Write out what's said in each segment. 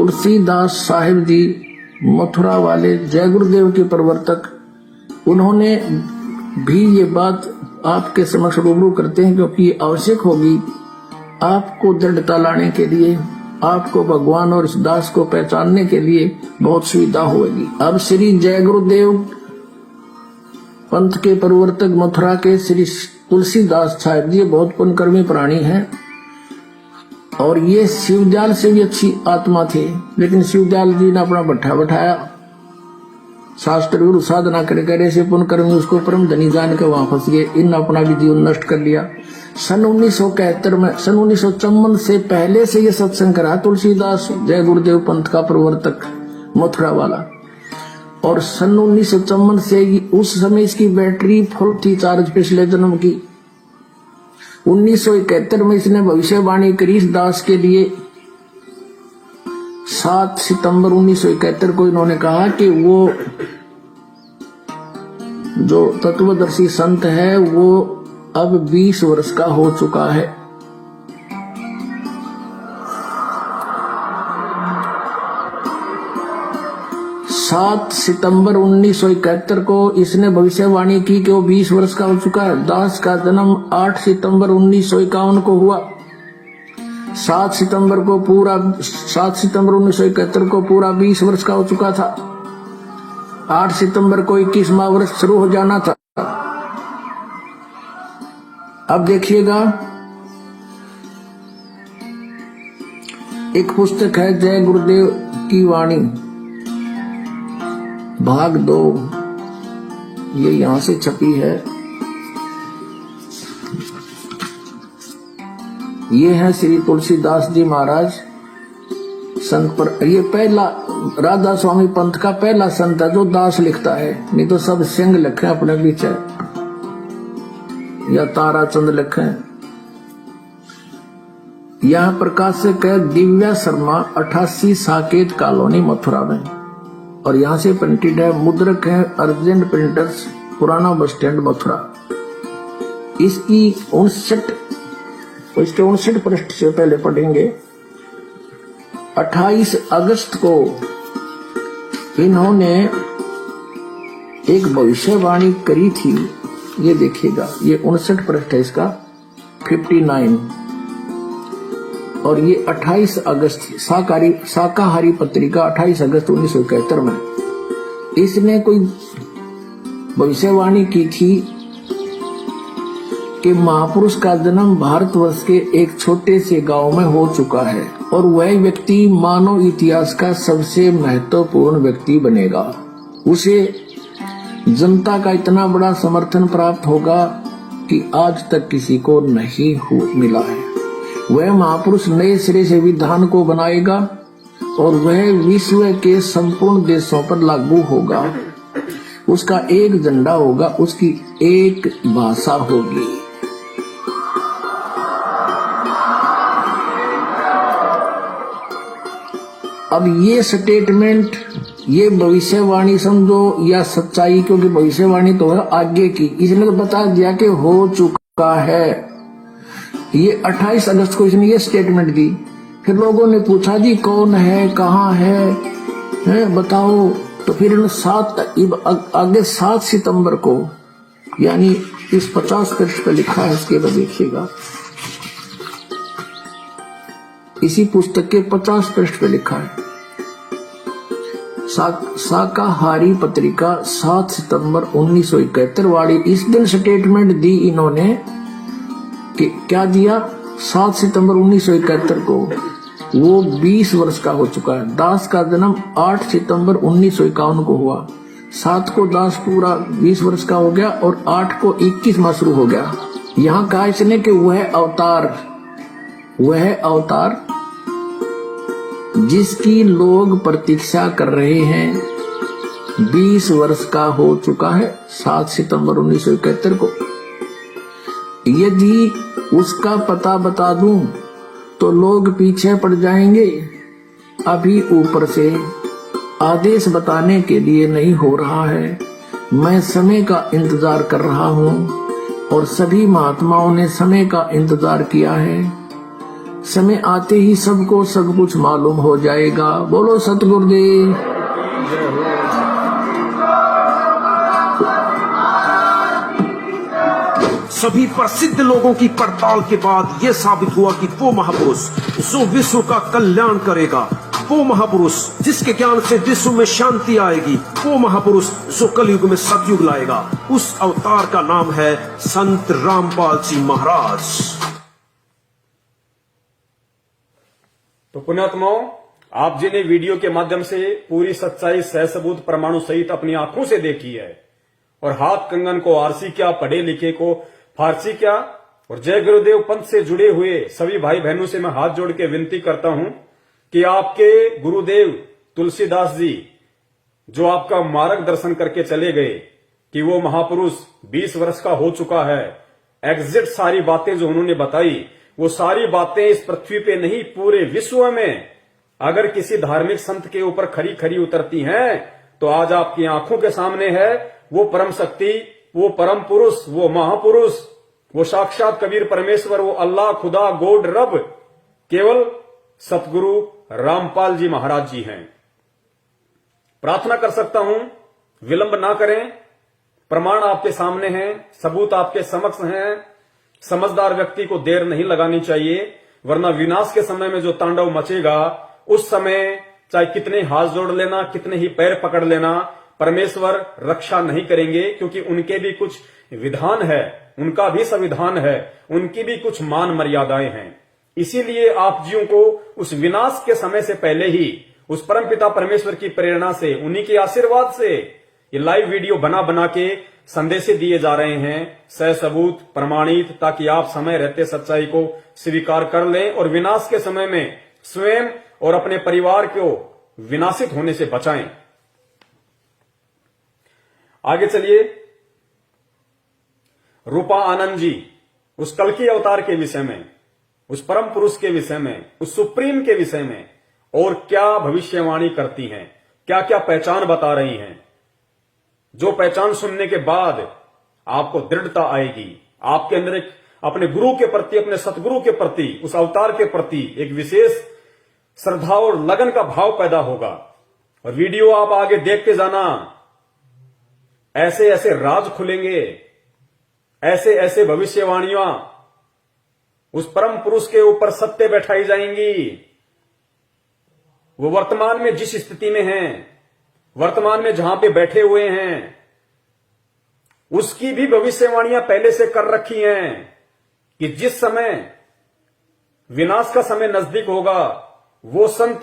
तुलसीदास साहिब जी मथुरा वाले जय गुरुदेव के प्रवर्तक, उन्होंने भी ये बात आपके समक्ष रूबरू करते हैं, क्योंकि ये आवश्यक होगी आपको दृढ़ता लाने के लिए, आपको भगवान और इस दास को पहचानने के लिए बहुत सुविधा होगी। अब श्री जय गुरुदेव पंथ के प्रवर्तक मथुरा के श्री तुलसीदास साहिब जी बहुत पुण्यकर्मी प्राणी हैं और ये शिवजाल से भी अच्छी आत्मा थे, लेकिन शिवजाल जी ने अपना भट्ठा बैठाया, शास्त्र गुरु साधना करे से पुण्यकर्मी उसको परम धनी जान के वहां फंस गए। इन अपना भी जीवन नष्ट कर लिया। सन 1971 में, सन 1954 से पहले से ये सत्संग करा तुलसीदास जय गुरुदेव पंथ का प्रवर्तक मथुरा वाला, और सन 1954 से उस समय इसकी बैटरी फुल थी चार्ज पिछले जन्म की। 1971 में इसने भविष्यवाणी करी इस दास के लिए। 7 सितंबर 1971 को इन्होंने कहा कि वो जो तत्वदर्शी संत है वो अब 20 वर्ष का हो चुका है। सात सितंबर 1971 को इसने भविष्यवाणी की कि वो 20 वर्ष का हो चुका है। दास का जन्म 8 सितंबर 1951 को हुआ। 7 सितंबर 1971 को पूरा 20 वर्ष का हो चुका था। 8 सितंबर को 21वां वर्ष शुरू हो जाना था। अब देखिएगा, एक पुस्तक है जय गुरुदेव की वाणी भाग 2, ये यहां से छपी है। ये है श्री तुलसीदास जी महाराज संत पर। ये पहला राधा स्वामी पंथ का पहला संत है जो दास लिखता है, नहीं तो सब सिंह लिखे अपने बीच है या ताराचंद लिखे। यह प्रकाशक है दिव्या शर्मा, 88 साकेत कॉलोनी मथुरा में, और यहां से प्रिंटेड है। मुद्रक है अर्जेंट प्रिंटर्स, पुराना बस स्टैंड मथुरा। इसकी 59 पृष्ठ से पहले पढ़ेंगे। 28 अगस्त को इन्होंने एक भविष्यवाणी करी थी, ये देखिएगा, ये 59 पृष्ठ है इसका, 59, और ये 28 अगस्त शाकाहारी पत्रिका 28 अगस्त 1971 में इसने कोई भविष्यवाणी की थी कि महापुरुष का जन्म भारतवर्ष के एक छोटे से गांव में हो चुका है और वह व्यक्ति मानव इतिहास का सबसे महत्वपूर्ण व्यक्ति बनेगा। उसे जनता का इतना बड़ा समर्थन प्राप्त होगा कि आज तक किसी को नहीं मिला है। वह महापुरुष नए सिरे से विधान को बनाएगा और वह विश्व के संपूर्ण देशों पर लागू होगा। उसका एक झंडा होगा, उसकी एक भाषा होगी। अब ये स्टेटमेंट, ये भविष्यवाणी समझो या सच्चाई, क्योंकि भविष्यवाणी तो है आगे की, इसने तो बता दिया कि हो चुका है। ये 28 अगस्त को इसने ये स्टेटमेंट दी। फिर लोगों ने पूछा जी कौन है, कहाँ है बताओ। तो फिर आगे 7 सितंबर को, यानी इस 50 पृष्ठ पर लिखा है, इसके बाद देखिएगा, इसी पुस्तक के 50 पृष्ठ पे लिखा है। शाकाहारी पत्रिका 7 सितंबर 1971 वाली, इस दिन स्टेटमेंट दी इन्होंने कि क्या दिया, 7 सितंबर 1971 को वो 20 वर्ष का हो चुका है। दास का जन्म 8 सितंबर 1951 को हुआ। 7 को दास पूरा 20 वर्ष का हो गया और 8 को 21 माह शुरू हो गया। यहाँ कहा इसने कि वह अवतार जिसकी लोग प्रतीक्षा कर रहे हैं 20 वर्ष का हो चुका है 7 सितंबर 1971 को। यदि उसका पता बता दूं तो लोग पीछे पड़ जाएंगे। अभी ऊपर से आदेश बताने के लिए नहीं हो रहा है। मैं समय का इंतजार कर रहा हूं और सभी महात्माओं ने समय का इंतजार किया है। समय आते ही सबको सब कुछ मालूम हो जाएगा। बोलो सतगुरुदेव। सभी प्रसिद्ध लोगों की पड़ताल के बाद यह साबित हुआ कि वो महापुरुष जो विश्व का कल्याण करेगा, वो महापुरुष जिसके ज्ञान से विश्व में शांति आएगी, वो महापुरुष जो कलयुग में सतयुग लाएगा, उस अवतार का नाम है संत रामपाल जी महाराज। तो पुण्यात्माओं, आप जिन्हें वीडियो के माध्यम से पूरी सच्चाई सहसबूत प्रमाणों सहित अपनी आंखों से देखी है, और हाथ कंगन को आरसी क्या, पढ़े लिखे को फारसी क्या, और जय गुरुदेव पंथ से जुड़े हुए सभी भाई बहनों से मैं हाथ जोड़ के विनती करता हूं कि आपके गुरुदेव तुलसीदास जी जो आपका मार्गदर्शन करके चले गए कि वो महापुरुष 20 वर्ष का हो चुका है, एग्जैक्ट सारी बातें जो उन्होंने बताई, वो सारी बातें इस पृथ्वी पे नहीं पूरे विश्व में अगर किसी धार्मिक संत के ऊपर खरी खरी उतरती हैं तो आज आपकी आंखों के सामने है वो परम शक्ति, वो परम पुरुष, वो महापुरुष, वो साक्षात कबीर परमेश्वर, वो अल्लाह, खुदा, गॉड, रब केवल सतगुरु रामपाल जी महाराज जी हैं। प्रार्थना कर सकता हूं, विलंब ना करें, प्रमाण आपके सामने हैं, सबूत आपके समक्ष हैं। समझदार व्यक्ति को देर नहीं लगानी चाहिए, वरना विनाश के समय में जो तांडव मचेगा उस समय चाहे कितने हाथ जोड़ लेना, कितने ही पैर पकड़ लेना, परमेश्वर रक्षा नहीं करेंगे, क्योंकि उनके भी कुछ विधान है, उनका भी संविधान है, उनकी भी कुछ मान मर्यादाएं हैं। इसीलिए आप जीवों को उस विनाश के समय से पहले ही उस परमपिता परमेश्वर की प्रेरणा से, उन्हीं के आशीर्वाद से ये लाइव वीडियो बना बना के संदेशे दिए जा रहे हैं, सहसबूत प्रमाणित, ताकि आप समय रहते सच्चाई को स्वीकार कर लें और विनाश के समय में स्वयं और अपने परिवार को विनाशित होने से बचाएं। आगे चलिए, रूपा आनंद जी उस कल्कि अवतार के विषय में, उस परम पुरुष के विषय में, उस सुप्रीम के विषय में और क्या भविष्यवाणी करती हैं, क्या क्या पहचान बता रही हैं, जो पहचान सुनने के बाद आपको दृढ़ता आएगी, आपके अंदर एक अपने गुरु के प्रति, अपने सतगुरु के प्रति, उस अवतार के प्रति एक विशेष श्रद्धा और लगन का भाव पैदा होगा। और वीडियो आप आगे देखते जाना, ऐसे ऐसे राज खुलेंगे, ऐसे ऐसे भविष्यवाणियां उस परम पुरुष के ऊपर सत्य बैठाई जाएंगी। वो वर्तमान में जिस स्थिति में हैं, वर्तमान में जहां पे बैठे हुए हैं, उसकी भी भविष्यवाणियां पहले से कर रखी हैं कि जिस समय विनाश का समय नजदीक होगा, वो संत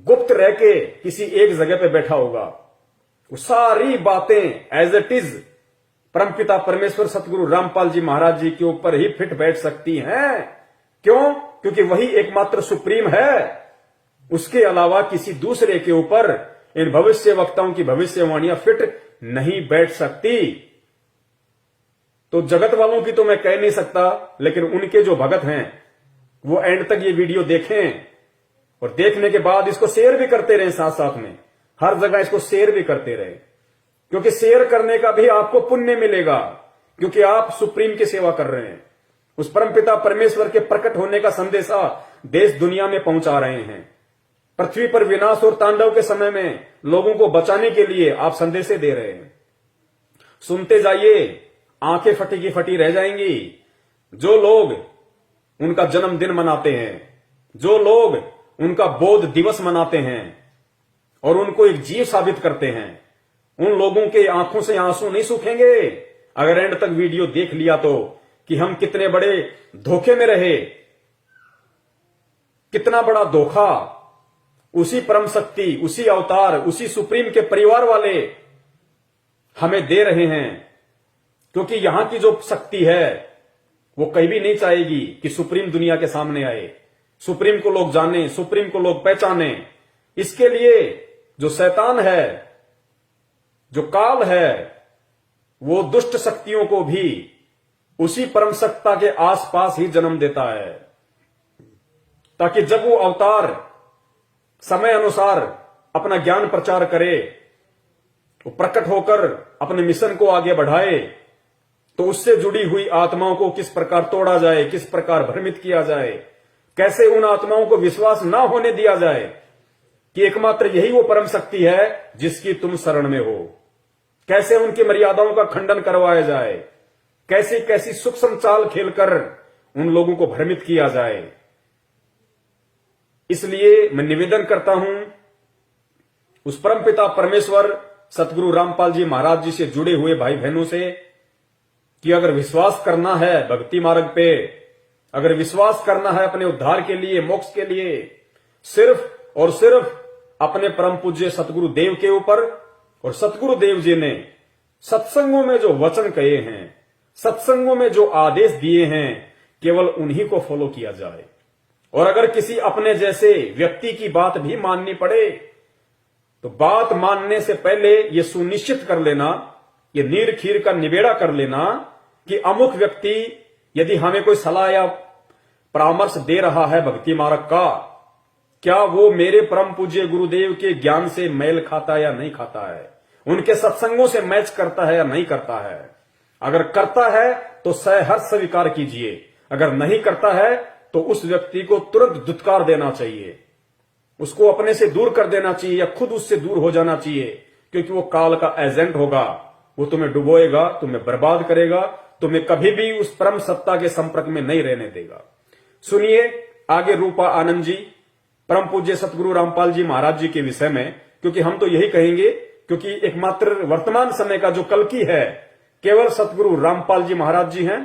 गुप्त रह के किसी एक जगह पे बैठा होगा। वो सारी बातें एज इट इज परमपिता परमेश्वर सतगुरु रामपाल जी महाराज जी के ऊपर ही फिट बैठ सकती हैं। क्यों? क्योंकि वही एकमात्र सुप्रीम है, उसके अलावा किसी दूसरे के ऊपर इन भविष्य वक्ताओं की भविष्यवाणियां फिट नहीं बैठ सकती। तो जगत वालों की तो मैं कह नहीं सकता, लेकिन उनके जो भगत हैं वो एंड तक ये वीडियो देखें और देखने के बाद इसको शेयर भी करते रहें, साथ साथ में हर जगह इसको शेयर भी करते रहे, क्योंकि शेयर करने का भी आपको पुण्य मिलेगा, क्योंकि आप सुप्रीम की सेवा कर रहे हैं, उस परमपिता परमेश्वर के प्रकट होने का संदेशा देश दुनिया में पहुंचा रहे हैं। पृथ्वी पर विनाश और तांडव के समय में लोगों को बचाने के लिए आप संदेशे दे रहे हैं। सुनते जाइए, आंखें फटी की फटी रह जाएंगी। जो लोग उनका जन्मदिन मनाते हैं, जो लोग उनका बोध दिवस मनाते हैं और उनको एक जीव साबित करते हैं, उन लोगों के आंखों से आंसू नहीं सूखेंगे अगर एंड तक वीडियो देख लिया तो, कि हम कितने बड़े धोखे में रहे, कितना बड़ा धोखा उसी परम शक्ति, उसी अवतार, उसी सुप्रीम के परिवार वाले हमें दे रहे हैं। क्योंकि यहां की जो शक्ति है वो कहीं भी नहीं चाहेगी कि सुप्रीम दुनिया के सामने आए, सुप्रीम को लोग जाने, सुप्रीम को लोग पहचाने। इसके लिए जो शैतान है, जो काल है, वो दुष्ट शक्तियों को भी उसी परम सत्ता के आसपास ही जन्म देता है, ताकि जब वो अवतार समय अनुसार अपना ज्ञान प्रचार करे, वो प्रकट होकर अपने मिशन को आगे बढ़ाए, तो उससे जुड़ी हुई आत्माओं को किस प्रकार तोड़ा जाए, किस प्रकार भ्रमित किया जाए, कैसे उन आत्माओं को विश्वास ना होने दिया जाए कि एकमात्र यही वो परम शक्ति है जिसकी तुम शरण में हो। कैसे उनकी मर्यादाओं का खंडन करवाया जाए, कैसी कैसी सूक्ष्म चाल खेलकर उन लोगों को भ्रमित किया जाए। इसलिए मैं निवेदन करता हूं उस परमपिता परमेश्वर सतगुरु रामपाल जी महाराज जी से जुड़े हुए भाई बहनों से कि अगर विश्वास करना है भक्ति मार्ग पे, अगर विश्वास करना है अपने उद्धार के लिए, मोक्ष के लिए, सिर्फ और सिर्फ अपने परम पूज्य सतगुरु देव के ऊपर, और सतगुरु देव जी ने सत्संगों में जो वचन कहे हैं, सत्संगों में जो आदेश दिए हैं, केवल उन्हीं को फॉलो किया जाए। और अगर किसी अपने जैसे व्यक्ति की बात भी माननी पड़े तो बात मानने से पहले यह सुनिश्चित कर लेना, यह नीर खीर का निबेड़ा कर लेना कि अमुक व्यक्ति यदि हमें कोई सलाह या परामर्श दे रहा है भक्ति मार्ग का, क्या वो मेरे परम पूज्य गुरुदेव के ज्ञान से मेल खाता है या नहीं खाता है, उनके सत्संगों से मैच करता है या नहीं करता है। अगर करता है तो सहर्ष स्वीकार कीजिए, अगर नहीं करता है तो उस व्यक्ति को तुरंत धुतकार देना चाहिए, उसको अपने से दूर कर देना चाहिए या खुद उससे दूर हो जाना चाहिए, क्योंकि वो काल का एजेंट होगा। वो तुम्हें डुबोएगा, तुम्हें बर्बाद करेगा, तुम्हें कभी भी उस परम सत्ता के संपर्क में नहीं रहने देगा। सुनिए आगे रूपा आनंद जी, परम पूज्य सतगुरु रामपाल जी महाराज जी के विषय में, क्योंकि हम तो यही कहेंगे, क्योंकि एकमात्र वर्तमान समय का जो कल्कि है केवल सतगुरु रामपाल जी महाराज जी हैं।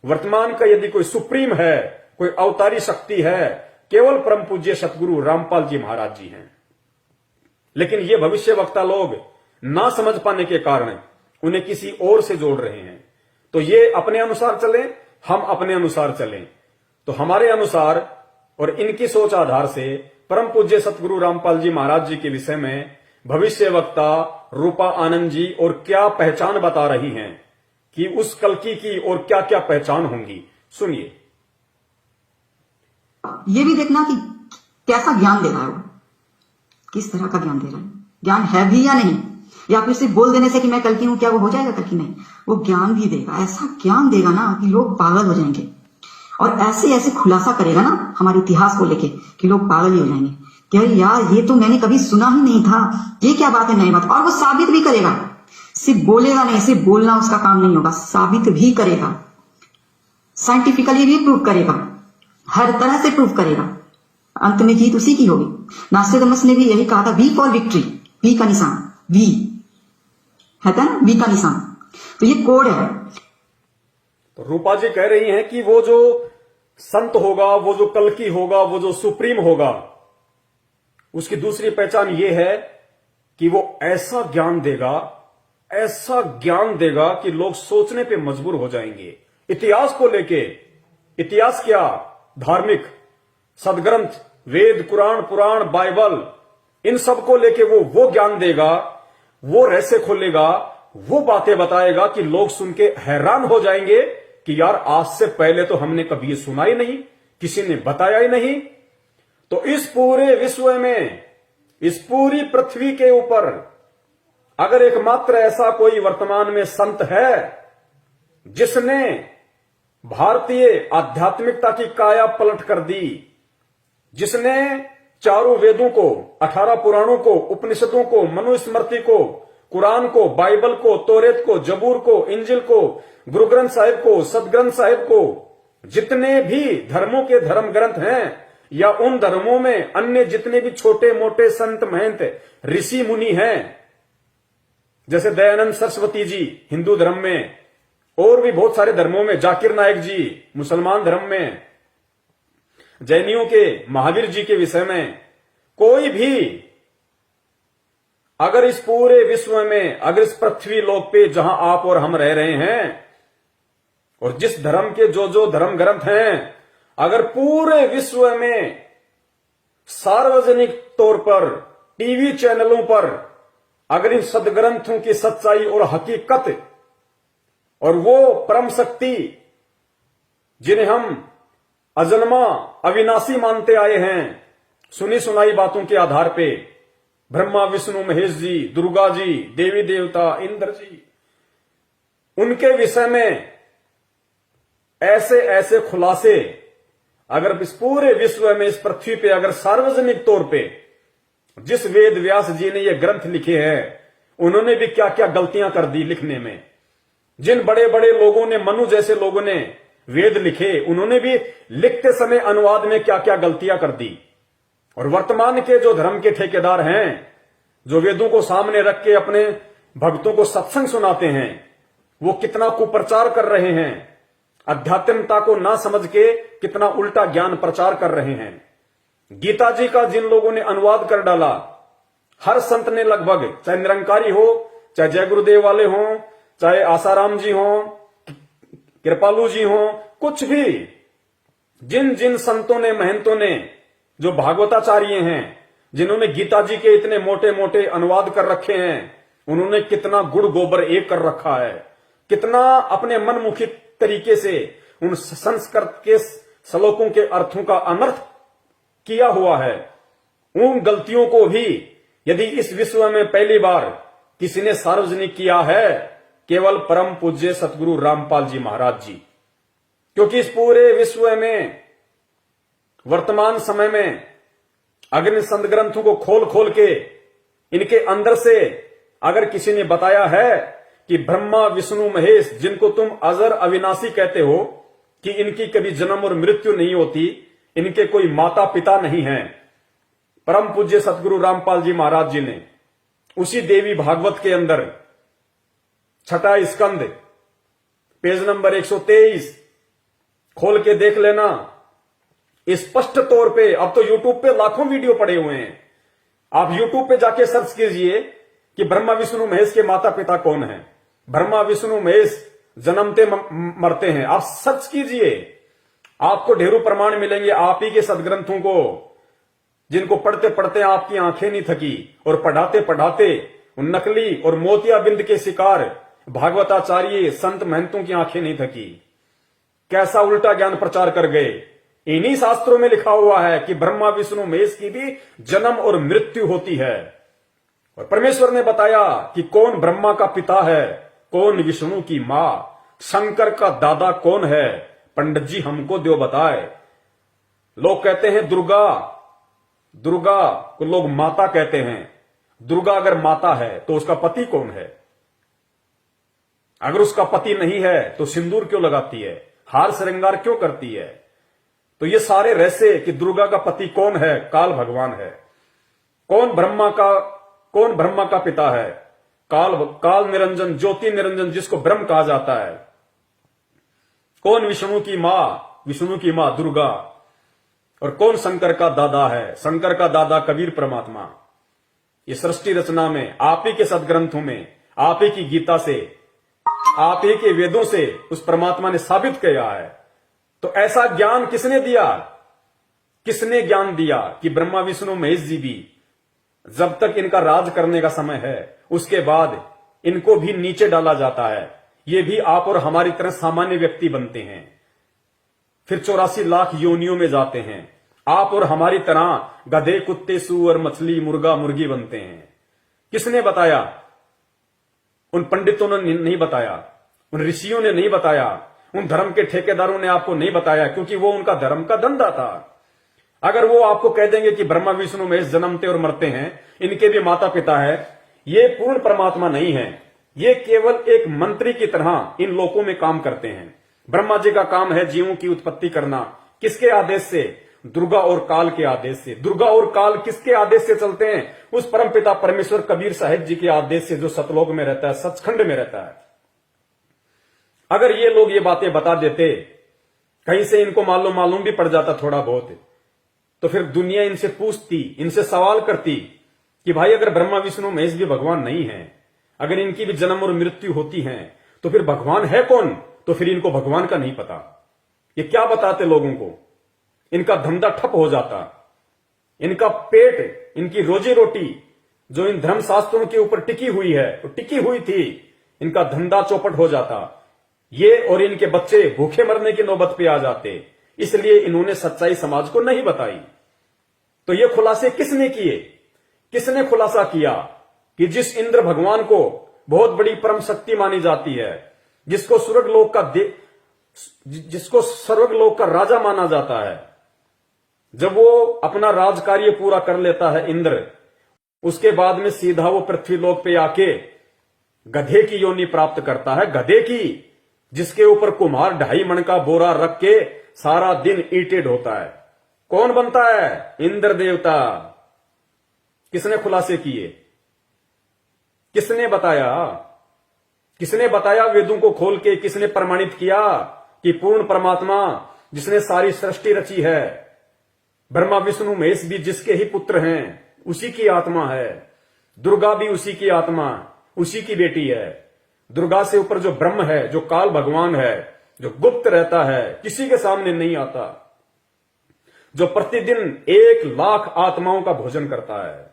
वर्तमान का यदि कोई सुप्रीम है, कोई अवतारी शक्ति है, केवल परम पूज्य सतगुरु रामपाल जी महाराज जी हैं। लेकिन ये भविष्य वक्ता लोग ना समझ पाने के कारण उन्हें किसी और से जोड़ रहे हैं। तो ये अपने अनुसार चलें, हम अपने अनुसार चलें। तो हमारे अनुसार और इनकी सोच आधार से परम पूज्य सतगुरु रामपाल जी महाराज जी के विषय में भविष्य वक्ता रूपा आनंद जी और क्या पहचान बता रही हैं कि उस कल्कि की और क्या क्या पहचान होंगी। सुनिए। ये भी देखना कि कैसा ज्ञान दे रहा है वो, किस तरह का ज्ञान दे रहा है, ज्ञान है भी या नहीं, या फिर सिर्फ बोल देने से कि मैं कल की हूं क्या वो हो जाएगा कल की? नहीं, वो ज्ञान भी देगा, ऐसा ज्ञान देगा ना कि लोग पागल हो जाएंगे। और ऐसे ऐसे खुलासा करेगा ना हमारे इतिहास को लेके कि लोग पागल ही हो जाएंगे कि अरे यार ये तो मैंने कभी सुना ही नहीं था, ये क्या बात है, नई बात। और वो साबित भी करेगा, सिर्फ बोलेगा नहीं, सिर्फ बोलना उसका काम नहीं होगा, साबित भी करेगा, साइंटिफिकली भी प्रूव करेगा, हर तरह से प्रूव करेगा। अंत में जीत उसी की होगी। नास्ट्रेडमस ने भी यही कहा था, वी फॉर विक्ट्री, वी का निशान, वी है ना, वी का निशान, तो ये कोड है। तो रूपा जी कह रही हैं कि वो जो संत होगा, वो जो कल्कि होगा, वो जो सुप्रीम होगा, उसकी दूसरी पहचान ये है कि वो ऐसा ज्ञान देगा, ऐसा ज्ञान देगा कि लोग सोचने पे मजबूर हो जाएंगे। इतिहास को लेके, इतिहास क्या, धार्मिक सदग्रंथ, वेद, कुरान, पुराण, बाइबल, इन सब को लेके वो ज्ञान देगा, वो रहस्य खोलेगा, वो बातें बताएगा कि लोग सुन के हैरान हो जाएंगे कि यार आज से पहले तो हमने कभी ये सुना ही नहीं, किसी ने बताया ही नहीं। तो इस पूरे विश्व में, इस पूरी पृथ्वी के ऊपर अगर एकमात्र ऐसा कोई वर्तमान में संत है जिसने भारतीय आध्यात्मिकता की काया पलट कर दी, जिसने चारों वेदों को, 18 पुराणों को, उपनिषदों को, मनुस्मृति को, कुरान को, बाइबल को, तौरेत को, जबूर को, इंजिल को, गुरु ग्रंथ साहिब को, सदग्रंथ साहिब को, जितने भी धर्मों के धर्म ग्रंथ हैं या उन धर्मों में अन्य जितने भी छोटे मोटे संत महंत ऋषि मुनि हैं, जैसे दयानंद सरस्वती जी हिंदू धर्म में, और भी बहुत सारे धर्मों में, जाकिर नायक जी मुसलमान धर्म में, जैनियों के महावीर जी के विषय में, कोई भी अगर इस पूरे विश्व में, अगर इस पृथ्वी लोक पे जहां आप और हम रह रहे हैं और जिस धर्म के जो जो धर्म ग्रंथ हैं, अगर पूरे विश्व में सार्वजनिक तौर पर टीवी चैनलों पर अगर इन सदग्रंथों की सच्चाई और हकीकत और वो परम शक्ति जिन्हें हम अजन्मा अविनाशी मानते आए हैं, सुनी सुनाई बातों के आधार पे, ब्रह्मा विष्णु महेश जी, दुर्गा जी, देवी देवता, इंद्र जी, उनके विषय में ऐसे ऐसे खुलासे अगर इस पूरे विश्व में, इस पृथ्वी पे अगर सार्वजनिक तौर पे जिस वेद व्यास जी ने ये ग्रंथ लिखे हैं, उन्होंने भी क्या क्या गलतियां कर दी लिखने में। जिन बड़े बड़े लोगों ने, मनु जैसे लोगों ने वेद लिखे, उन्होंने भी लिखते समय अनुवाद में क्या क्या गलतियां कर दी। और वर्तमान के जो धर्म के ठेकेदार हैं, जो वेदों को सामने रख के अपने भक्तों को सत्संग सुनाते हैं, वो कितना कुप्रचार कर रहे हैं, अध्यात्मता को ना समझ के कितना उल्टा ज्ञान प्रचार कर रहे हैं। गीता जी का जिन लोगों ने अनुवाद कर डाला, हर संत ने लगभग, चाहे निरंकारी हो, चाहे जय गुरुदेव वाले हों, चाहे आसाराम जी हों, कृपालू जी हों, कुछ भी, जिन जिन संतों ने, महंतों ने, जो भागवताचार्य हैं, जिन्होंने गीता जी के इतने मोटे मोटे अनुवाद कर रखे हैं, उन्होंने कितना गुड़ गोबर एक कर रखा है, कितना अपने मनमुखी तरीके से उन संस्कृत के श्लोकों के अर्थों का अनर्थ किया हुआ है। उन गलतियों को भी यदि इस विश्व में पहली बार किसी ने सार्वजनिक किया है, केवल परम पूज्य सतगुरु रामपाल जी महाराज जी। क्योंकि इस पूरे विश्व में वर्तमान समय में अग्नि संत ग्रंथों को खोल खोल के इनके अंदर से अगर किसी ने बताया है कि ब्रह्मा विष्णु महेश, जिनको तुम अजर अविनाशी कहते हो, कि इनकी कभी जन्म और मृत्यु नहीं होती, इनके कोई माता पिता नहीं है, परम पूज्य सतगुरु रामपाल जी महाराज जी ने उसी देवी भागवत के अंदर 6वां स्कंद पेज नंबर 123 खोल के देख लेना, स्पष्ट तौर पे। अब तो यूट्यूब पे लाखों वीडियो पड़े हुए हैं, आप यूट्यूब पे जाके सर्च कीजिए कि ब्रह्मा विष्णु महेश के माता पिता कौन है, ब्रह्मा विष्णु महेश जन्मते मरते हैं, आप सर्च कीजिए, आपको ढेरों प्रमाण मिलेंगे आप ही के सदग्रंथों को, जिनको पढ़ते पढ़ते आपकी आंखें नहीं थकी, और पढ़ाते पढ़ाते नकली और मोतियाबिंद के शिकार भागवताचार्य संत महंतों की आंखें नहीं थकी। कैसा उल्टा ज्ञान प्रचार कर गए। इन्हीं शास्त्रों में लिखा हुआ है कि ब्रह्मा विष्णु महेश की भी जन्म और मृत्यु होती है। और परमेश्वर ने बताया कि कौन ब्रह्मा का पिता है, कौन विष्णु की मां, शंकर का दादा कौन है, पंडित जी हमको दो बताए। लोग कहते हैं दुर्गा, दुर्गा को लोग माता कहते हैं। दुर्गा अगर माता है तो उसका पति कौन है? अगर उसका पति नहीं है तो सिंदूर क्यों लगाती है, हार श्रृंगार क्यों करती है? तो ये सारे रहस्य कि दुर्गा का पति कौन है, काल भगवान है। कौन ब्रह्मा का पिता है? काल निरंजन, ज्योति निरंजन, जिसको ब्रह्म कहा जाता है। कौन विष्णु की मां दुर्गा। और कौन शंकर का दादा है? शंकर का दादा कबीर परमात्मा। ये सृष्टि रचना में, आप ही के सदग्रंथों में, आप ही की गीता से, आप ही के वेदों से उस परमात्मा ने साबित किया है। तो ऐसा ज्ञान किसने दिया? किसने ज्ञान दिया कि ब्रह्मा विष्णु महेश जी भी जब तक इनका राज करने का समय है, उसके बाद इनको भी नीचे डाला जाता है। ये भी आप और हमारी तरह सामान्य व्यक्ति बनते हैं, फिर 84 लाख योनियों में जाते हैं। आप और हमारी तरह गधे, कुत्ते, सूअर, मछली, मुर्गा, मुर्गी बनते हैं। किसने बताया? उन पंडितों ने नहीं बताया, उन ऋषियों ने नहीं बताया, उन धर्म के ठेकेदारों ने आपको नहीं बताया, क्योंकि वो उनका धर्म का धंधा था। अगर वो आपको कह देंगे कि ब्रह्मा विष्णु महेश जन्मते और मरते हैं, इनके भी माता पिता है, ये पूर्ण परमात्मा नहीं है। ये केवल एक मंत्री की तरह इन लोकों में काम करते हैं। ब्रह्मा जी का काम है जीवों की उत्पत्ति करना। किसके आदेश से? दुर्गा और काल के आदेश से। दुर्गा और काल किसके आदेश से चलते हैं? उस परमपिता परमेश्वर कबीर साहिब जी के आदेश से, जो सतलोक में रहता है, सचखंड में रहता है। अगर ये लोग ये बातें बता देते, कहीं से इनको मालूम भी पड़ जाता थोड़ा बहुत, तो फिर दुनिया इनसे पूछती, इनसे सवाल करती कि भाई अगर ब्रह्मा विष्णु महेश भी भगवान नहीं है, अगर इनकी भी जन्म और मृत्यु होती है, तो फिर भगवान है कौन? तो फिर इनको भगवान का नहीं पता। ये क्या बताते लोगों को? इनका धंधा ठप हो जाता, इनका पेट, इनकी रोजी रोटी जो इन धर्मशास्त्रों के ऊपर टिकी हुई है, तो टिकी हुई थी, इनका धंधा चौपट हो जाता। ये और इनके बच्चे भूखे मरने की नौबत पे आ जाते। इसलिए इन्होंने सच्चाई समाज को नहीं बताई। तो ये खुलासे किसने किए? किसने खुलासा किया कि जिस इंद्र भगवान को बहुत बड़ी परम शक्ति मानी जाती है, जिसको स्वर्गलोक का राजा माना जाता है, जब वो अपना राजकार्य पूरा कर लेता है इंद्र, उसके बाद में सीधा वो पृथ्वीलोक पे आके गधे की योनि प्राप्त करता है, गधे की, जिसके ऊपर कुम्हार 2.5 मन का बोरा रख के सारा दिन ईंटें ढोता है। कौन बनता है? इंद्र देवता। किसने खुलासे किए? किसने बताया? किसने बताया वेदों को खोल के? किसने प्रमाणित किया कि पूर्ण परमात्मा जिसने सारी सृष्टि रची है, ब्रह्मा विष्णु महेश भी जिसके ही पुत्र हैं, उसी की आत्मा है। दुर्गा भी उसी की आत्मा, उसी की बेटी है। दुर्गा से ऊपर जो ब्रह्म है, जो काल भगवान है, जो गुप्त रहता है, किसी के सामने नहीं आता, जो प्रतिदिन 1 लाख आत्माओं का भोजन करता है।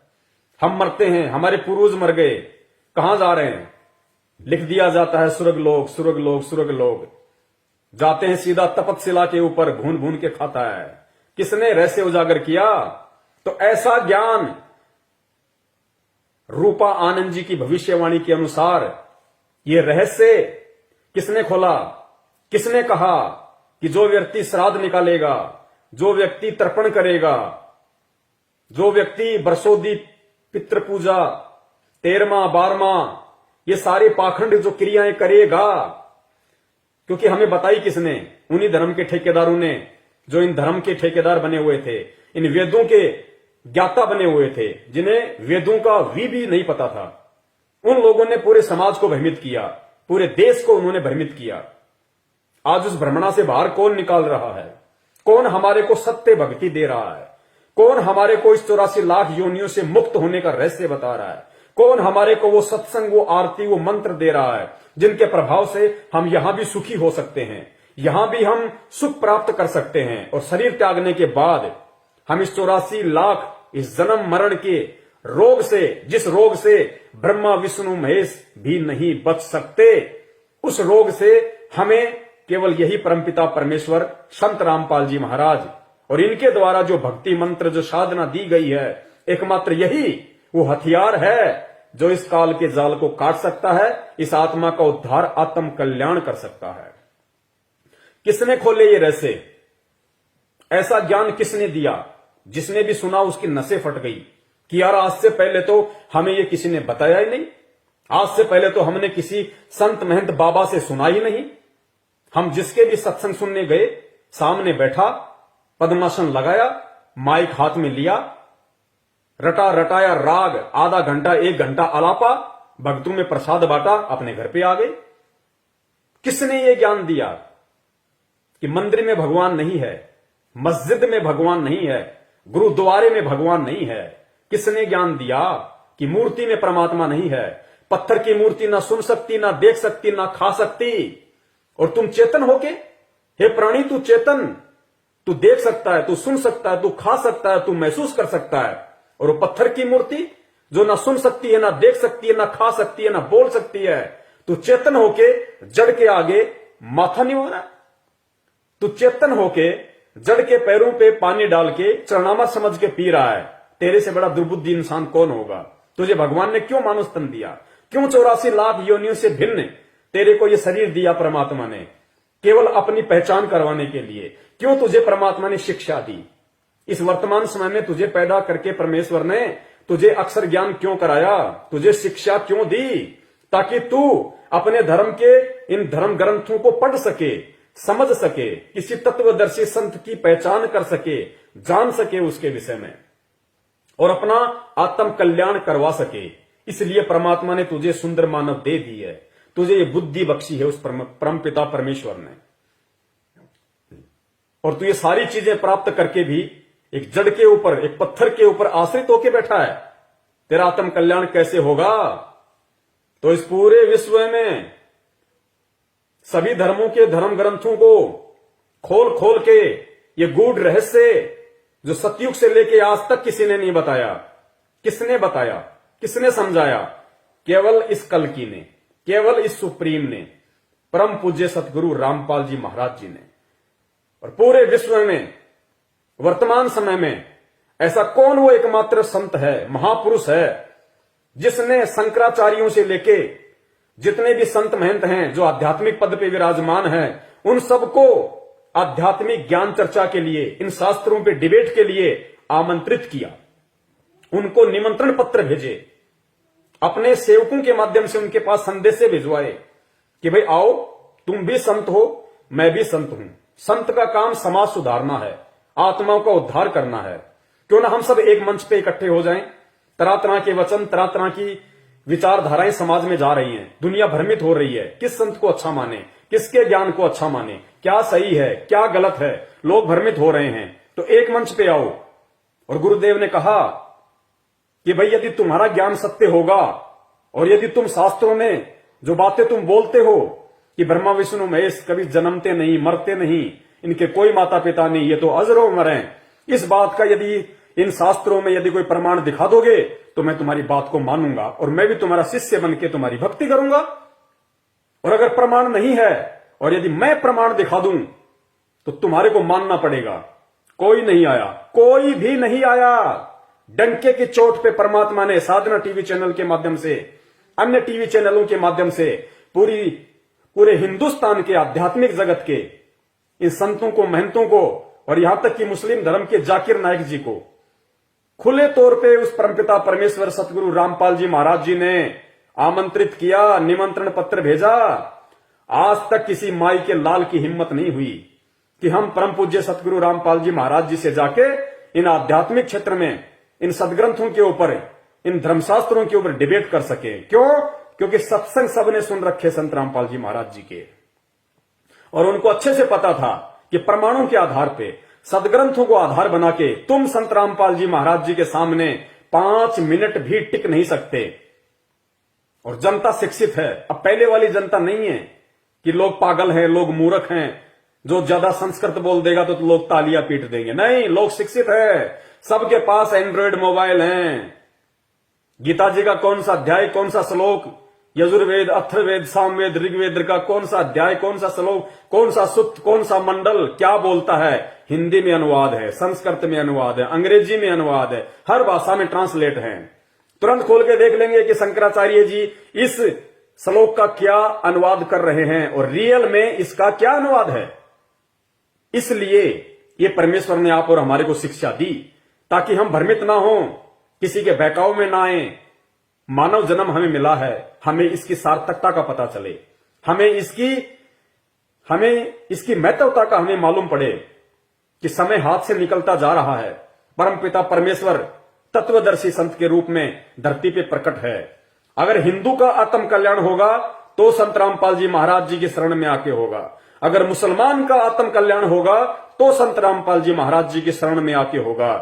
हम मरते हैं, हमारे पूर्वज मर गए, कहां जा रहे हैं? लिख दिया जाता है स्वर्गलोक, स्वर्गलोक, स्वर्गलोक। जाते हैं सीधा तपतशिला के ऊपर, भून भून के खाता है। किसने रहस्य उजागर किया? तो ऐसा ज्ञान रूपा आनंद जी की भविष्यवाणी के अनुसार ये रहस्य किसने खोला? किसने कहा कि जो व्यक्ति श्राद्ध निकालेगा, जो व्यक्ति तर्पण करेगा, जो व्यक्ति बरसोदी पितृ पूजा, 13वां 12वां, ये सारे पाखंड जो क्रियाएं करेगा, क्योंकि हमें बताई किसने? उन्हीं धर्म के ठेकेदारों ने, जो इन धर्म के ठेकेदार बने हुए थे, इन वेदों के ज्ञाता बने हुए थे, जिन्हें वेदों का भी नहीं पता था। उन लोगों ने पूरे समाज को भ्रमित किया, पूरे देश को उन्होंने भ्रमित किया। आज उस भ्रमणा से बाहर कौन निकाल रहा है? कौन हमारे को सत्य भक्ति दे रहा है? कौन हमारे को इस 84 लाख योनियों से मुक्त होने का रहस्य बता रहा है? कौन हमारे को वो सत्संग, वो आरती, वो मंत्र दे रहा है, जिनके प्रभाव से हम यहां भी सुखी हो सकते हैं, यहां भी हम सुख प्राप्त कर सकते हैं, और शरीर त्यागने के बाद हम इस 84 लाख इस जन्म मरण के रोग से, जिस रोग से ब्रह्मा विष्णु महेश भी नहीं बच सकते, उस रोग से हमें केवल यही परमपिता परमेश्वर संत रामपाल जी महाराज और इनके द्वारा जो भक्ति मंत्र, जो साधना दी गई है, एकमात्र यही वो हथियार है जो इस काल के जाल को काट सकता है, इस आत्मा का उद्धार, आत्म कल्याण कर सकता है। किसने खोले ये रहस्य? ऐसा ज्ञान किसने दिया? जिसने भी सुना उसकी नसें फट गई कि यार आज से पहले तो हमें ये किसी ने बताया ही नहीं, आज से पहले तो हमने किसी संत महंत बाबा से सुना ही नहीं। हम जिसके भी सत्संग सुनने गए, सामने बैठा, पद्मासन लगाया, माइक हाथ में लिया, रटा रटाया राग, आधा घंटा 1 घंटा आलापा, भक्तों में प्रसाद बांटा, अपने घर पे आ गए। किसने ये ज्ञान दिया कि मंदिर में भगवान नहीं है, मस्जिद में भगवान नहीं है, गुरुद्वारे में भगवान नहीं है? किसने ज्ञान दिया कि मूर्ति में परमात्मा नहीं है? पत्थर की मूर्ति ना सुन सकती, ना देख सकती, ना खा सकती, और तुम चेतन होके, हे प्राणी तू चेतन, तू देख सकता है, तू सुन सकता है, तू खा सकता है, तू महसूस कर सकता है, और वो पत्थर की मूर्ति जो ना सुन सकती है, ना देख सकती है, ना खा सकती है, ना बोल सकती है, तू चेतन होके जड़ के आगे माथा नहीं हो रहा? तू चेतन होके जड़ के पैरों पे पानी डाल के चरणामत समझ के पी रहा है। तेरे से बड़ा दुर्बुद्धि इंसान कौन होगा? तुझे भगवान ने क्यों मानुष तन दिया? क्यों 84 लाख योनियों से भिन्न तेरे को ये शरीर दिया परमात्मा ने? केवल अपनी पहचान करवाने के लिए। क्यों तुझे परमात्मा ने शिक्षा दी? इस वर्तमान समय में तुझे पैदा करके परमेश्वर ने तुझे अक्षर ज्ञान क्यों कराया? तुझे शिक्षा क्यों दी? ताकि तू अपने धर्म के इन धर्म ग्रंथों को पढ़ सके, समझ सके, किसी तत्वदर्शी संत की पहचान कर सके, जान सके उसके विषय में, और अपना आत्म कल्याण करवा सके। इसलिए परमात्मा ने तुझे सुंदर मानव दे दी है, तुझे ये बुद्धि बख्शी है उस परम पिता परमेश्वर ने, और तू ये सारी चीजें प्राप्त करके भी एक जड़ के ऊपर, एक पत्थर के ऊपर आश्रित होकर बैठा है। तेरा आत्म कल्याण कैसे होगा? तो इस पूरे विश्व में सभी धर्मों के धर्म ग्रंथों को खोल खोल के ये गूढ़ रहस्य जो सतयुग से लेके आज तक किसी ने नहीं बताया, किसने बताया, किसने समझाया? केवल इस कल्कि ने, केवल इस सुप्रीम ने, परम पूज्य सतगुरु रामपाल जी महाराज जी ने। और पूरे विश्व में वर्तमान समय में ऐसा कौन वो एकमात्र संत है, महापुरुष है, जिसने शंकराचार्यों से लेके जितने भी संत महंत हैं जो आध्यात्मिक पद पे विराजमान हैं, उन सबको आध्यात्मिक ज्ञान चर्चा के लिए, इन शास्त्रों पे डिबेट के लिए आमंत्रित किया, उनको निमंत्रण पत्र भेजे, अपने सेवकों के माध्यम से उनके पास संदेश भिजवाए कि भाई आओ, तुम भी संत हो, मैं भी संत हूं। संत का काम समाज सुधारना है, आत्माओं का उद्धार करना है। क्यों ना हम सब एक मंच पे इकट्ठे हो जाएं। तरह तरह के वचन, तरह तरह की विचारधाराएं समाज में जा रही हैं, दुनिया भ्रमित हो रही है। किस संत को अच्छा माने, किसके ज्ञान को अच्छा माने, क्या सही है क्या गलत है, लोग भ्रमित हो रहे हैं। तो एक मंच पे आओ। और गुरुदेव ने कहा कि भाई यदि तुम्हारा ज्ञान सत्य होगा और यदि तुम शास्त्रों में जो बातें तुम बोलते हो कि ब्रह्मा विष्णु महेश कभी जन्मते नहीं, मरते नहीं, इनके कोई माता पिता नहीं, ये तो अजरो मर हैं, इस बात का यदि इन शास्त्रों में यदि कोई प्रमाण दिखा दोगे तो मैं तुम्हारी बात को मानूंगा और मैं भी तुम्हारा शिष्य बन के तुम्हारी भक्ति करूंगा। और अगर प्रमाण नहीं है और यदि मैं प्रमाण दिखा दूं तो तुम्हारे को मानना पड़ेगा। कोई नहीं आया, कोई भी नहीं आया। डंके की चोट पे परमात्मा ने साधना टीवी चैनल के माध्यम से, अन्य टीवी चैनलों के माध्यम से पूरे हिंदुस्तान के आध्यात्मिक जगत के इन संतों को, महंतों को और यहां तक कि मुस्लिम धर्म के जाकिर नायक जी को खुले तौर पे उस परमपिता परमेश्वर सतगुरु रामपाल जी महाराज जी ने आमंत्रित किया, निमंत्रण पत्र भेजा। आज तक किसी माई के लाल की हिम्मत नहीं हुई कि हम परम पूज्य सतगुरु रामपाल जी महाराज जी से जाके इन आध्यात्मिक क्षेत्र में, इन सदग्रंथों के ऊपर, इन धर्मशास्त्रों के ऊपर डिबेट कर सके। क्यों? क्योंकि सत्संग सबने सुन रखे संत रामपाल जी महाराज जी के, और उनको अच्छे से पता था कि प्रमाणों के आधार पे, सदग्रंथों को आधार बना के तुम संत रामपाल जी महाराज जी के सामने 5 मिनट भी टिक नहीं सकते। और जनता शिक्षित है। अब पहले वाली जनता नहीं है कि लोग पागल हैं, लोग मूर्ख हैं, जो ज्यादा संस्कृत बोल देगा तो लोग तालियां पीट देंगे। नहीं, लोग शिक्षित है, सबके पास एंड्रॉयड मोबाइल हैं। गीता जी का कौन सा अध्याय, कौन सा श्लोक, यजुर्वेद, अथर्ववेद, सामवेद, ऋग्वेद का कौन सा अध्याय, कौन सा श्लोक, कौन सा सूक्त, कौन सा मंडल क्या बोलता है, हिंदी में अनुवाद है, संस्कृत में अनुवाद है, अंग्रेजी में अनुवाद है, हर भाषा में ट्रांसलेट है। तुरंत खोल के देख लेंगे कि शंकराचार्य जी इस श्लोक का क्या अनुवाद कर रहे हैं और रियल में इसका क्या अनुवाद है। इसलिए ये परमेश्वर ने आप और हमारे को शिक्षा दी ताकि हम भ्रमित ना हो, किसी के बहकाव में ना आए। मानव जन्म हमें मिला है, हमें इसकी सार्थकता का पता चले, हमें इसकी महत्वता का हमें मालूम पड़े कि समय हाथ से निकलता जा रहा है। परमपिता परमेश्वर तत्वदर्शी संत के रूप में धरती पे प्रकट है। अगर हिंदू का आत्म कल्याण होगा तो संत रामपाल जी महाराज जी की शरण में आके होगा। अगर मुसलमान का आत्म कल्याण होगा तो संत रामपाल जी महाराज जी की शरण में आके होगा।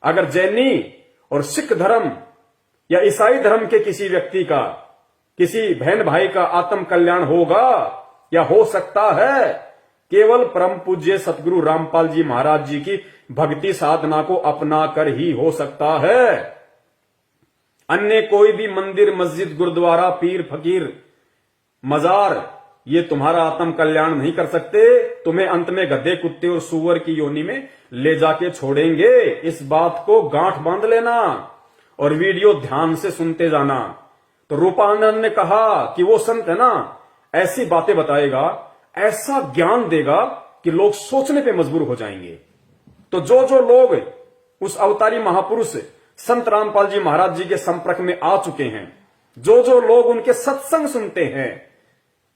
अगर जैनी और सिख धर्म या ईसाई धर्म के किसी व्यक्ति का, किसी बहन भाई का आत्म कल्याण होगा या हो सकता है, केवल परम पूज्य सतगुरु रामपाल जी महाराज जी की भक्ति साधना को अपना कर ही हो सकता है। अन्य कोई भी मंदिर, मस्जिद, गुरुद्वारा, पीर, फकीर, मजार ये तुम्हारा आत्म कल्याण नहीं कर सकते। तुम्हें अंत में गधे, कुत्ते और सूअर की योनि में ले जाके छोड़ेंगे। इस बात को गांठ बांध लेना और वीडियो ध्यान से सुनते जाना। तो रूपानंद ने कहा कि वो संत है ना, ऐसी बातें बताएगा, ऐसा ज्ञान देगा कि लोग सोचने पे मजबूर हो जाएंगे। तो जो लोग उस अवतारी महापुरुष संत रामपाल जी महाराज जी के संपर्क में आ चुके हैं, जो लोग उनके सत्संग सुनते हैं,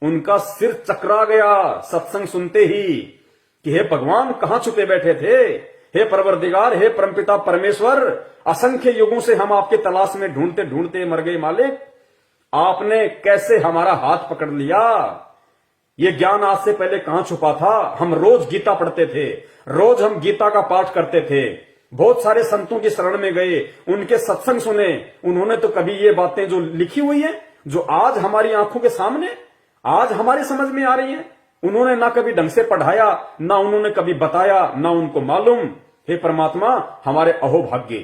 उनका सिर चकरा गया सत्संग सुनते ही कि हे भगवान कहां छुपे बैठे थे, हे परवरदिगार, हे परमपिता परमेश्वर, असंख्य युगों से हम आपके तलाश में ढूंढते ढूंढते मर गए मालिक, आपने कैसे हमारा हाथ पकड़ लिया। ये ज्ञान आज से पहले कहां छुपा था। हम रोज गीता पढ़ते थे, रोज हम गीता का पाठ करते थे, बहुत सारे संतों की शरण में गए, उनके सत्संग सुने। उन्होंने तो कभी ये बातें जो लिखी हुई है, जो आज हमारी आंखों के सामने, आज हमारी समझ में आ रही है, उन्होंने ना कभी ढंग से पढ़ाया, ना उन्होंने कभी बताया, ना उनको मालूम। हे परमात्मा, हमारे अहोभाग्य।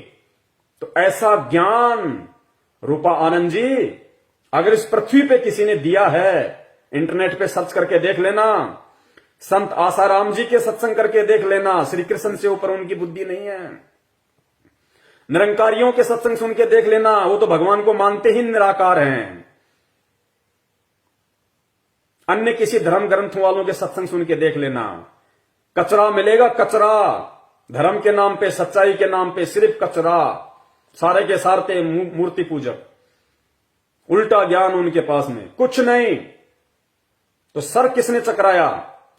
तो ऐसा ज्ञान रूपा आनंद जी अगर इस पृथ्वी पे किसी ने दिया है, इंटरनेट पे सर्च करके देख लेना, संत आसाराम जी के सत्संग करके देख लेना, श्री कृष्ण से ऊपर उनकी बुद्धि नहीं है। निरंकारियों के सत्संग सुन के देख लेना, वो तो भगवान को मानते ही निराकार हैं। अन्य किसी धर्म ग्रंथों वालों के सत्संग सुन के देख लेना, कचरा मिलेगा, कचरा। धर्म के नाम पे, सच्चाई के नाम पे सिर्फ कचरा। सारे के सारे मूर्ति पूजक, उल्टा ज्ञान उनके पास में कुछ नहीं। तो सर किसने चकराया?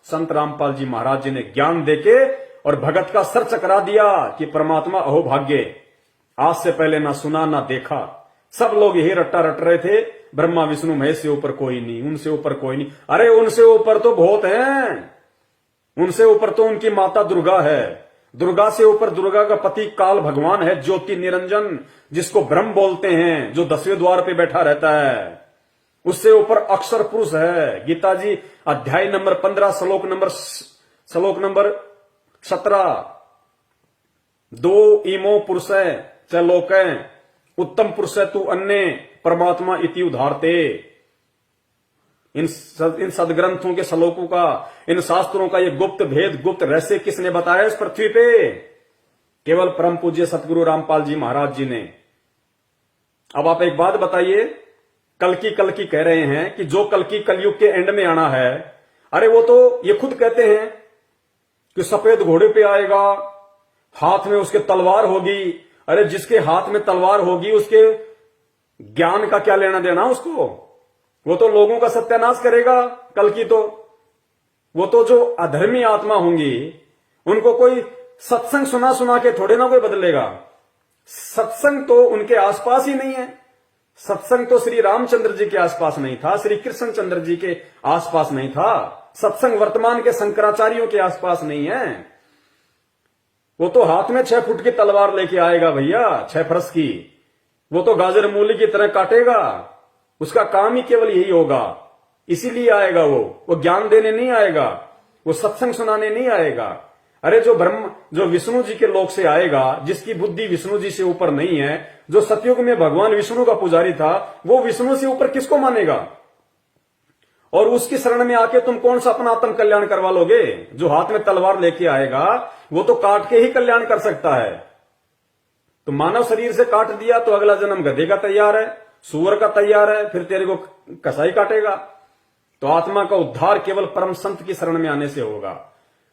संत रामपाल जी महाराज जी ने ज्ञान देके और भगत का सर चकरा दिया कि परमात्मा अहोभाग्य, आज से पहले ना सुना ना देखा। सब लोग यही रट्टा रट रहे थे, ब्रह्मा विष्णु महेश से ऊपर कोई नहीं, उनसे ऊपर कोई नहीं। अरे उनसे ऊपर तो बहुत हैं, उनसे ऊपर तो उनकी माता दुर्गा है। दुर्गा से ऊपर दुर्गा का पति काल भगवान है, ज्योति निरंजन, जिसको ब्रह्म बोलते हैं, जो 10वें द्वार पे बैठा रहता है। उससे ऊपर अक्षर पुरुष है। गीता जी अध्याय नंबर 15 श्लोक नंबर 17, 2 इमो पुरुष च लोक उत्तम पुरुष तू अन्य परमात्मा इति उधारते। इन सदग्रंथों के श्लोकों का, इन शास्त्रों का ये गुप्त भेद, गुप्त रहस्य किसने बताया इस पृथ्वी पे? केवल परम पूज्य सतगुरु रामपाल जी महाराज जी ने। अब आप एक बात बताइए, कल्कि कह रहे हैं कि जो कल्कि कलयुग के एंड में आना है, अरे वो तो ये खुद कहते हैं कि सफेद घोड़े पे आएगा, हाथ में उसके तलवार होगी। अरे जिसके हाथ में तलवार होगी उसके ज्ञान का क्या लेना देना उसको? वो तो लोगों का सत्यानाश करेगा कल्कि। तो वो तो जो अधर्मी आत्मा होंगी उनको कोई सत्संग सुना सुना के थोड़े ना कोई बदलेगा। सत्संग तो उनके आसपास ही नहीं है। सत्संग तो श्री रामचंद्र जी के आसपास नहीं था, श्री कृष्ण चंद्र जी के आसपास नहीं था। सत्संग वर्तमान के शंकराचार्यों के आसपास नहीं है। वो तो हाथ में 6 फुट की तलवार लेके आएगा भैया, 6 फरस की। वो तो गाजर मूली की तरह काटेगा। उसका काम ही केवल यही होगा, इसीलिए आएगा। वो ज्ञान देने नहीं आएगा, वो सत्संग सुनाने नहीं आएगा। अरे जो विष्णु जी के लोक से आएगा, जिसकी बुद्धि विष्णु जी से ऊपर नहीं है, जो सतयुग में भगवान विष्णु का पुजारी था, वो विष्णु से ऊपर किसको मानेगा? और उसकी शरण में आके तुम कौन सा अपना आत्म कल्याण करवा लोगे? जो हाथ में तलवार लेके आएगा वो तो काट के ही कल्याण कर सकता है। तो मानव शरीर से काट दिया तो अगला जन्म गधे का तैयार है, सूअर का तैयार है, फिर तेरे को कसाई काटेगा। तो आत्मा का उद्धार केवल परम संत की शरण में आने से होगा।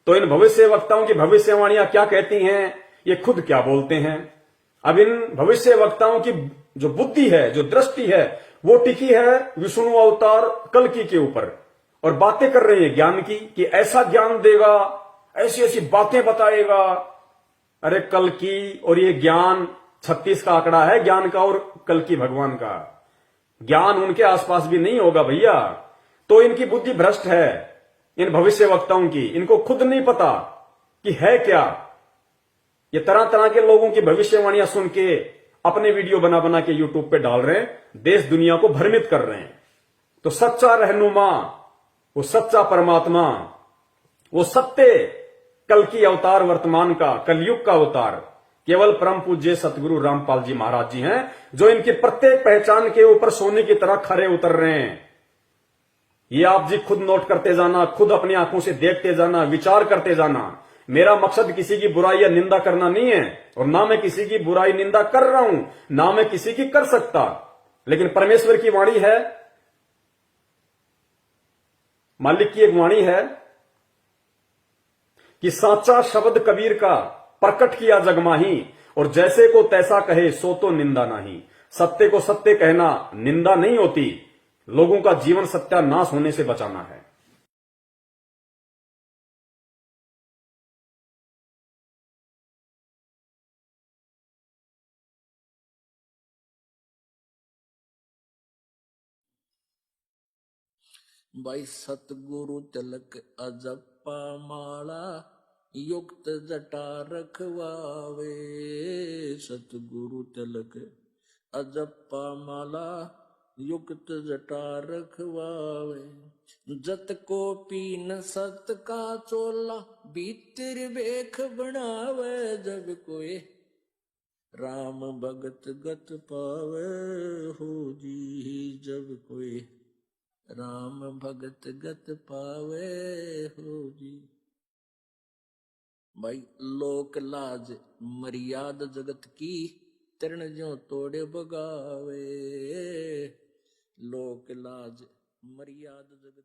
तो इन भविष्य वक्ताओं की भविष्यवाणियां क्या कहती हैं, ये खुद क्या बोलते हैं? अब इन भविष्य वक्ताओं की जो बुद्धि है, जो दृष्टि है, वो टिकी है विष्णु अवतार कल्कि के ऊपर, और बातें कर रहे हैं ज्ञान की कि ऐसा ज्ञान देगा, ऐसी ऐसी बातें बताएगा। अरे कल्कि और ये ज्ञान 36 का आंकड़ा है ज्ञान का, और कल्कि भगवान का ज्ञान उनके आसपास भी नहीं होगा भैया। तो इनकी बुद्धि भ्रष्ट है, इन भविष्य वक्ताओं की। इनको खुद नहीं पता कि है क्या। ये तरह तरह के लोगों की भविष्यवाणियां सुन के अपने वीडियो बना बना के यूट्यूब पे डाल रहे हैं, देश दुनिया को भ्रमित कर रहे हैं। तो सच्चा रहनुमा, वो सच्चा परमात्मा, वो सत्य कल्कि अवतार वर्तमान का, कलयुग का अवतार केवल परम पूज्य सतगुरु रामपाल जी महाराज जी हैं, जो इनकी प्रत्येक पहचान के ऊपर सोने की तरह खरे उतर रहे हैं। ये आप जी खुद नोट करते जाना, खुद अपनी आंखों से देखते जाना, विचार करते जाना। मेरा मकसद किसी की बुराई या निंदा करना नहीं है, और ना मैं किसी की बुराई निंदा कर रहा हूं, ना मैं किसी की कर सकता। लेकिन परमेश्वर की वाणी है, मालिक की एक वाणी है कि साचा शब्द कबीर का प्रकट किया जगमाही, और जैसे को तैसा कहे सो तो निंदा नहीं। सत्य को सत्य कहना निंदा नहीं होती, लोगों का जीवन सत्यानाश होने से बचाना है। भाई सतगुरु तिलक अजप्पा माला, युक्त जटा रखवावे। सतगुरु तिलक अजप्पा माला, युक्त जटा रखवावे। जत को पीन सत का चोला, भीतर बेख बनावे। जब कोई राम भगत गत पावे हो जी, जब कोई राम भगत गत पावे हो जी। भाई लोक लाज मर्याद जगत की, तरण ज्यों तोड़े बगावे। लोक लाज मर्याद जगत